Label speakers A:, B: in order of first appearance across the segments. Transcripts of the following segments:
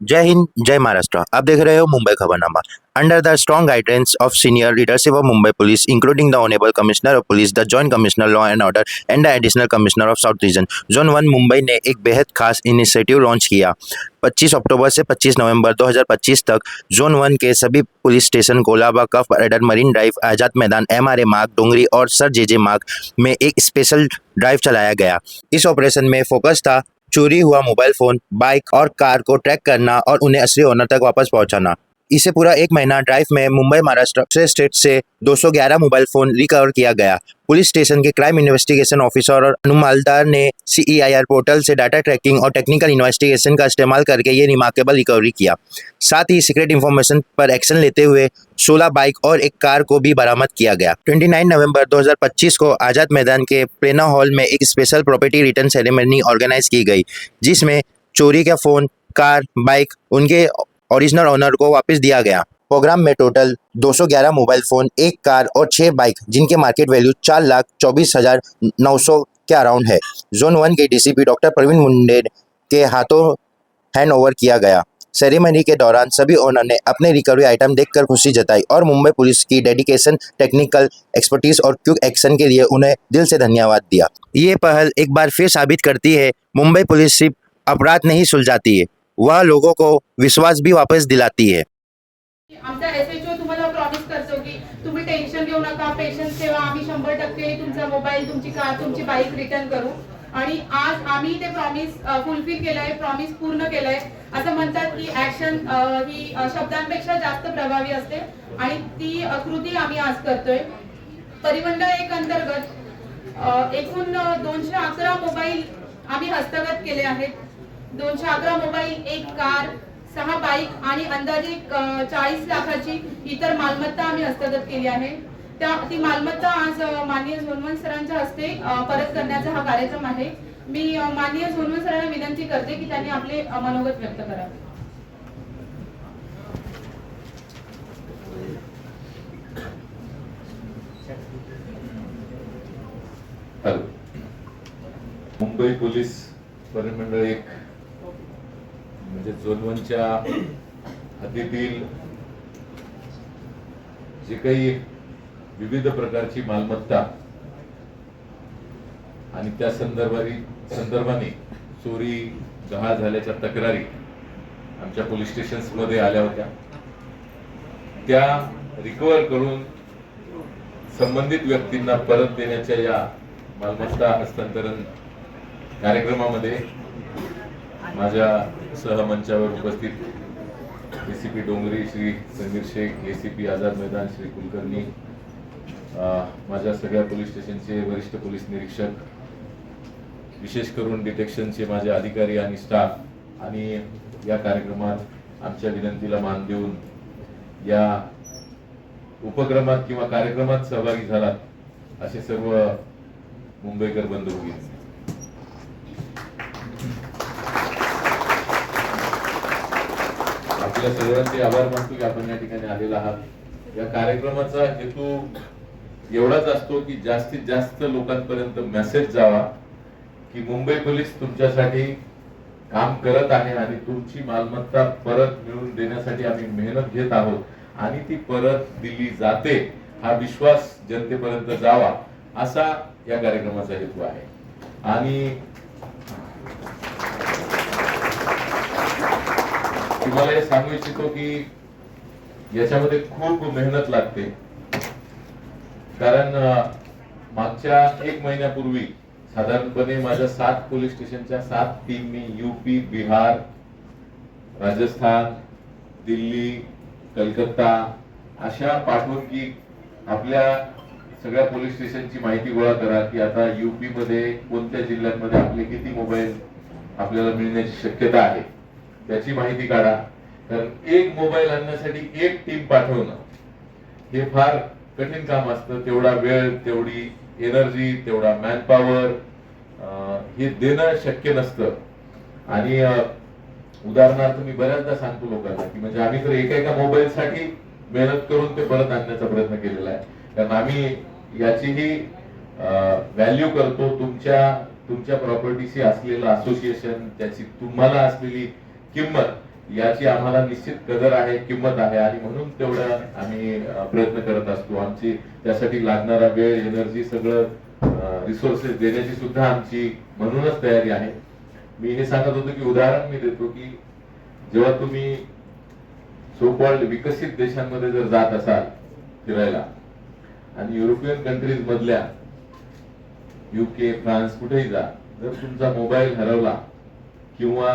A: जय हिंद, जय महाराष्ट्र। आप देख रहे हो मुंबई खबरनामा। Under the strong guidance of senior leadership of Mumbai Police, including the Honorable Commissioner of Police, the Joint Commissioner Law and Order, and the Additional Commissioner of South Region, Zone 1 Mumbai ने एक बेहद खास initiative launch KIA. 25 अक्टूबर से 25 नवंबर 2025 तक Joan 1 के सभी police station Colaba, कफ अडर, marine drive, Azad Maidan, MRA मार्ग, डोंगरी और sir जेजे मार्ग में एक स्पेशल ड्राइव चलाया गया। इस ऑपरेशन में फोकस था चोरी हुआ मोबाइल फोन, बाइक और कार को ट्रैक करना और उन्हें असली ओनर तक वापस पहुंचाना। इसे पूरा एक महीना ड्राइव में मुंबई महाराष्ट्र स्टेट से 211 मोबाइल फोन रिकवर किया गया। पुलिस स्टेशन के क्राइम इन्वेस्टिगेशन ऑफिसर और अनुमालदार ने CEIR पोर्टल से डाटा ट्रैकिंग और टेक्निकल इन्वेस्टिगेशन का इस्तेमाल करके ये रिमार्केबल रिकवरी किया। साथ ही सीक्रेट इन्फॉर्मेशन पर एक्शन लेते हुए 16 बाइक और एक कार को भी बरामद किया गया। 29 नवंबर 2025 को आजाद मैदान के प्लेना हॉल में एक special property return ceremony organise की गई, जिसमें चोरी का फोन, कार, बाइक उनके ओरिजिनल ओनर को वापस दिया गया। प्रोग्राम में टोटल 211 मोबाइल फोन, एक कार और 6 बाइक, जिनके मार्केट वैल्यू 4,24,900 के अराउंड है, जोन 1 के DCP डॉक्टर प्रवीण मुंडे के हाथों हैंड ओवर किया गया। सेरेमनी के दौरान सभी ओनर ने अपने रिकवरी आइटम देखकर खुशी जताई और मुंबई पुलिस की डेडिकेशन, टेक्निकल एक्सपर्टीज और क्विक एक्शन के लिए उन्हें दिल से धन्यवाद दिया। ये पहल एक बार फिर साबित करती है मुंबई पुलिस सिर्फ अपराध नहीं सुलझाती है, वह लोगों को विश्वास भी वापस दिलाती है।
B: आमचा SHO तुम्हाला प्रॉमिस करतो की तुम्ही टेन्शन घेऊ नका, पेशन्स ठेवा, आम्ही 100% तुमचा मोबाईल, तुमची कार, तुमची बाईक रिटर्न करू। आणि आज आम्ही ते प्रॉमिस फुलफिल केलंय, प्रॉमिस पूर्ण केलंय। असं म्हणतात की ऍक्शन ही शब्दांपेक्षा जास्त प्रभावी असते आणि ती कृती आम्ही आज करतोय। परिमंडळ 1 अंतर्गत एकूण 211 मोबाईल आम्ही हस्तगत केले आहेत। 211 मोबाईल, एक कार, 6 बाईक आणि अंदाजे 40 लाखाची इतर मालमत्ता आम्ही हस्तगत केली आहे। ती मालमत्ता आज माननीय झोनवन सरांच्या हस्ते परत करण्याचा हा कार्यक्रम आहे। मी माननीय झोनवन सरांना विनंती करते की त्यांनी आपले मनोगत व्यक्त करावे।
C: मुंबई पोलीस परिमंडळ 1 म्हणजे झोन 1च्या हद्दीतील जे काही विविध प्रकारची मालमत्ता आणि त्या संदर्भाने चोरी, गहाळ झाल्याच्या तक्रारी आमच्या पोलीस स्टेशन्स मध्ये आल्या होत्या। त्या रिकव्हर करून संबंधित व्यक्तींना परत देण्याच्या या मालमत्ता हस्तांतरण कार्यक्रमामध्ये माझ्या सहमंचावर उपस्थित DCP डोंगरी श्री समीर शेख, ACP आझाद मैदान श्री कुलकर्णी, माझ्या सगळ्या पोलीस स्टेशनचे वरिष्ठ पोलीस निरीक्षक, विशेष करून डिटेक्शनचे माझे अधिकारी आणि स्टाफ आणि या कार्यक्रमात आमच्या विनंतीला मान देऊन या उपक्रमात किंवा कार्यक्रमात सहभागी झालात असे सर्व मुंबईकर बंधू भगिनी, आपल्या सर्वांचे आभार मानतो की आपण या ठिकाणी आलेला आहात। या कार्यक्रमाचा हेतू एवढाच असतो की जास्तीत जास्त लोकांपर्यंत मेसेज जावा की मुंबई पोलीस तुमच्यासाठी काम करत आहे आणि तुमची मालमत्ता परत मिळवून देण्यासाठी आम्ही मेहनत घेत आहोत आणि ती परत दिली जाते, हा विश्वास जनतेपर्यंत जावा असा या कार्यक्रमाचा हेतू आहे। आणि तुम्हाला हे सांगू इच्छितो की याच्यामध्ये खूप मेहनत लागते, कारण मागच्या 1 महिन्यापूर्वी साधारणपणे माझ्या 7 पोलीस स्टेशनच्या 7 टीम मी UP, बिहार, राजस्थान, दिल्ली, कलकत्ता अशा पाठवून की आपल्या सगळ्या पोलीस स्टेशनची माहिती गोळा करा की आता UP मध्ये कोणत्या जिल्ह्यांमध्ये आपले किती मोबाईल आपल्याला मिळण्याची शक्यता आहे त्याची माहिती काढा। कारण एक मोबाईल आणण्यासाठी एक टीम पाठवणं हे फार कठीण काम असतं। तेवढा वेळ, तेवढी एनर्जी, तेवढा मॅन पॉवर हे देणं शक्य नसतं। आणि उदाहरणार्थ मी बऱ्याचदा सांगतो लोकांना की म्हणजे आम्ही तर एका मोबाईलसाठी मेहनत करून ते परत आणण्याचा प्रयत्न केलेला आहे, कारण आम्ही याचीही व्हॅल्यू करतो। तुमच्या प्रॉपर्टीशी असलेलं असोसिएशन, त्याची तुम्हाला असलेली किंमत याची आम्हाला निश्चित कदर आहे, किंमत आहे आणि म्हणून तेवढं आम्ही प्रयत्न करत असतो. आमची त्यासाठी लागणारा वेळ, एनर्जी, सगळं रिसोर्सेस देण्याची सुद्धा आमची म्हणूनच तयारी आहे. मी हे सांगत होतो की उदाहरण मी देतो की जेव्हा तुम्ही सो कॉल्ड विकसित देशांमध्ये जर जात असाल फिरायला आणि युरोपियन कंट्रीज मधल्या UK, फ्रान्स कुठेही जा, जर तुमचा मोबाईल हरवला किंवा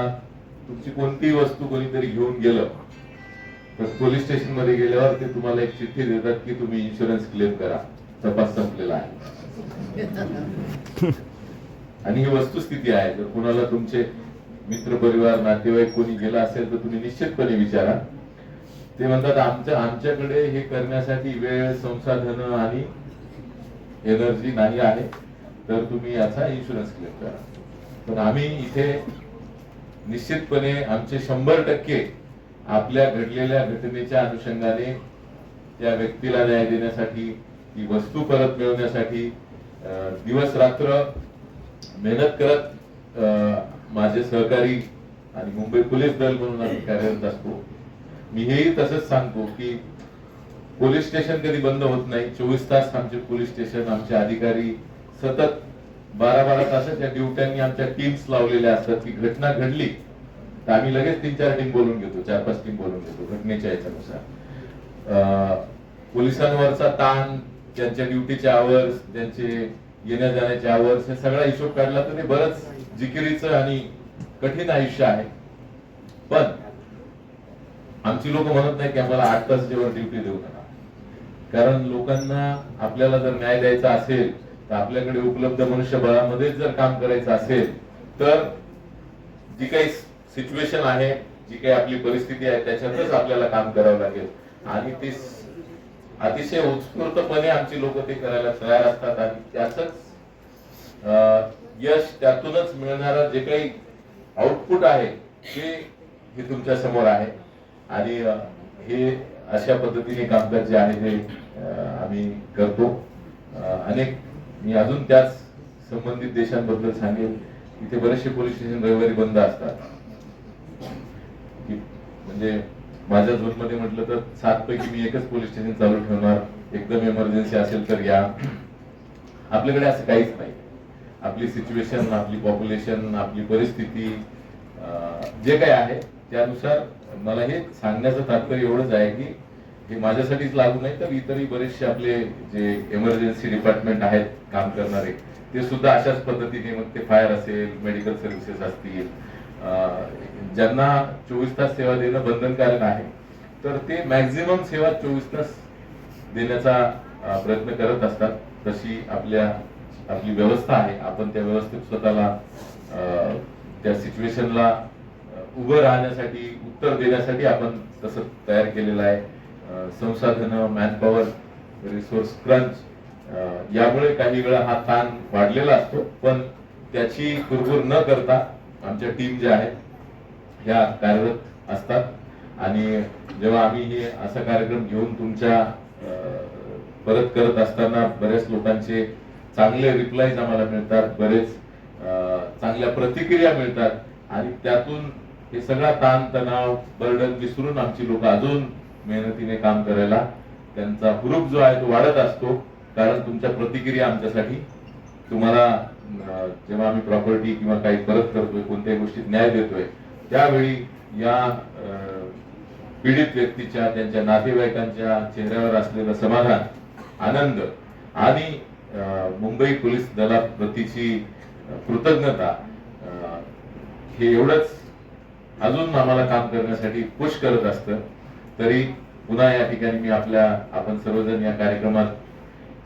C: तुमची कोणतीही वस्तू कोणीतरी घेऊन गेलं तर पोलीस स्टेशन मध्ये गेल्यावर ते तुम्हाला एक चिठ्ठी देतात की तुम्ही इन्शुरन्स क्लेम करा, तपास संपलेला आहे. आणि ही वस्तुस्थिती आहे. जर कुणाला तुमचे मित्र परिवार नातेवाईक कोणी गेला असेल तर तुम्ही निश्चितपणे विचारा. ते म्हणतात आमच्याकडे हे करण्यासाठी वेळ, संसाधनं आणि एनर्जी नाही आहे, तर तुम्ही याचा इन्शुरन्स क्लेम करा. पण आम्ही इथे निश्चितपणे आमचे 100% आपल्या घडलेल्या घटनेच्या अनुषंगाने त्या व्यक्तीला न्याय देण्यासाठी, ती वस्तू परत मिळवण्यासाठी दिवस रात्र मेहनत करत माझे सहकारी आणि मुंबई पोलीस दल म्हणून आम्ही कार्यरत असतो. मी हेही तसंच सांगतो की पोलीस स्टेशन कधी बंद होत नाही. 24 तास आमचे पोलीस स्टेशन, आमचे अधिकारी सतत 12-12 तासाच्या ड्युट्यांनी आमच्या टीम्स लावलेल्या असतात की घटना घडली तर आम्ही लगेच 3-4 टीम बोलून घेतो, 4-5 टीम बोलून घेतो घटनेच्या याच्यानुसार. पोलिसांवरचा ताण, त्यांच्या ड्युटीचे आवर्स, त्यांचे येण्या जाण्याचे आवर्स, हे सगळा हिशोब काढला तर ते बरंच जिकिरीचं आणि कठीण आयुष्य आहे. पण आमची लोक म्हणत नाही की आम्हाला 8 तास जेव्हा ड्युटी देऊ नका, कारण लोकांना आपल्याला जर न्याय द्यायचा असेल तर आपल्याकडे उपलब्ध मनुष्यबळामध्ये जर काम करायचं असेल तर जी काही सिच्युएशन आहे, जी काही आपली परिस्थिती आहे त्याच्यातच आपल्याला काम करावं लागेल. आणि ते अतिशय उत्स्फूर्तपणे आमची लोक ते करायला तयार असतात आणि त्याच यश, त्यातूनच मिळणारं जे काही आउटपुट आहे ते हे तुमच्या समोर आहे. आणि हे अशा पद्धतीने कामकाज जे आहे ते आम्ही करतो. अनेक मी अजून त्याच संबंधित देशांबद्दल सांगेन. इथे बरेचसे पोलीस स्टेशन रविवारी बंद असतात. म्हणजे माझ्या झोन मध्ये म्हटलं तर 7 पैकी मी एकच पोलीस स्टेशन चालू ठेवणार, एकदम इमर्जन्सी असेल तर या. आपल्याकडे असं काहीच नाही. आपली सिच्युएशन, आपली पॉप्युलेशन, आपली परिस्थिती जे काही आहे त्यानुसार मला हे सांगण्याचं तात्पर्य एवढंच आहे की हे माझ्यासाठीच लागू नाही तर इतरही बरेचसे आपले जे इमर्जन्सी डिपार्टमेंट आहेत काम करणारे ते सुद्धा अशाच पद्धतीने, मग ते फायर असेल, मेडिकल सर्व्हिसेस असतील, ज्यांना 24 तास सेवा देणं बंधनकारक आहे तर ते मॅक्झिमम सेवा 24 तास देण्याचा प्रयत्न करत असतात. तशी आपली व्यवस्था आहे. आपण त्या व्यवस्थेत स्वतःला त्या सिच्युएशनला उभं राहण्यासाठी, उत्तर देण्यासाठी आपण तसं तयार केलेलं आहे. संसाधनं, मॅनपॉवर, रिसोर्स क्रंच यामुळे काही वेळा हा ताण वाढलेला असतो, पण त्याची कुरबुर न करता आमच्या टीम ज्या आहेत ह्या कार्यरत असतात. आणि जेव्हा आम्ही हे असा कार्यक्रम घेऊन तुमच्या परत करत असताना बऱ्याच लोकांचे चांगले रिप्लाईज आम्हाला मिळतात, बरेच चांगल्या प्रतिक्रिया मिळतात आणि त्यातून हे सगळा ताण तणाव, बर्डन विसरून आमची लोक अजून मेहनतीने काम करायला त्यांचा हुरूप जो आहे तो वाढत असतो. कारण तुमच्या प्रतिक्रिया आमच्यासाठी, तुम्हाला जेव्हा आम्ही प्रॉपर्टी किंवा काही परत करतोय, कोणत्याही गोष्टीत न्याय देतोय, त्यावेळी या पीडित व्यक्तीच्या, त्यांच्या नातेवाईकांच्या चेहऱ्यावर असलेलं समाधान, आनंद आणि मुंबई पोलीस दलाप्रतीची कृतज्ञता हे एवढंच अजून आम्हाला काम करण्यासाठी पुश करत असतं. तरी पुन्हा या ठिकाणी मी आपण सर्वजण या कार्यक्रमात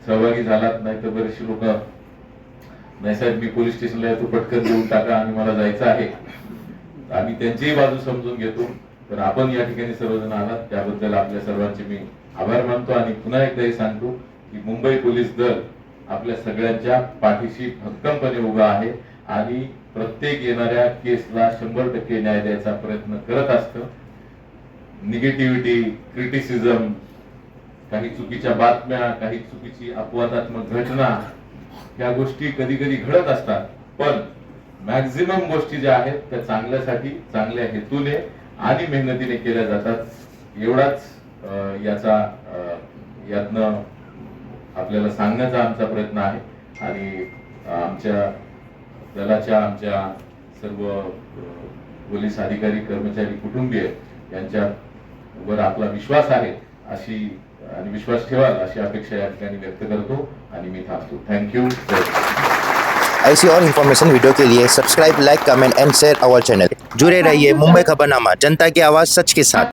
C: सहभागी झालात, नाही तर बरेचसे लोक नाही साहेब मी पोलीस स्टेशनला येतो, पटकन देऊन टाका आणि मला जायचं आहे. आम्ही त्यांचीही बाजू समजून घेतो. तर आपण या ठिकाणी सर्वजण आलात त्याबद्दल आपल्या सर्वांचे मी आभार मानतो आणि पुन्हा एकदाही सांगतो की मुंबई पोलीस दल आपल्या सगळ्यांच्या पाठीशी भक्कमपणे उभा आहे आणि प्रत्येक येणाऱ्या केसला 100% न्याय द्यायचा प्रयत्न करत असतं. निगेटिव्हिटी, क्रिटिसिझम, काही चुकीच्या बातम्या, काही चुकीची अपवादात्मक घटना, ह्या गोष्टी कधी कधी घडत असतात, पण मॅक्झिमम गोष्टी ज्या आहेत त्या चांगल्यासाठी, चांगल्या हेतूने आणि मेहनतीने केल्या जातात. एवढाच यातनं आपल्याला सांगण्याचा आमचा प्रयत्न आहे. आणि आमच्या दलाच्या आमच्या सर्व पोलीस अधिकारी, कर्मचारी, कुटुंबीय यांच्यावर आपला विश्वास आहे आणि विश्वास ठेवाल अशी अपेक्षा या ठिकाणी व्यक्त करतो आणि मी थांबतो. थँक्यू.
A: ऐसी और इन्फॉर्मेशन वीडियो के लिए subscribe, like, comment and share our channel. जुड़े रहिए मुंबई खबरनामा, जनता की आवाज सच के साथ.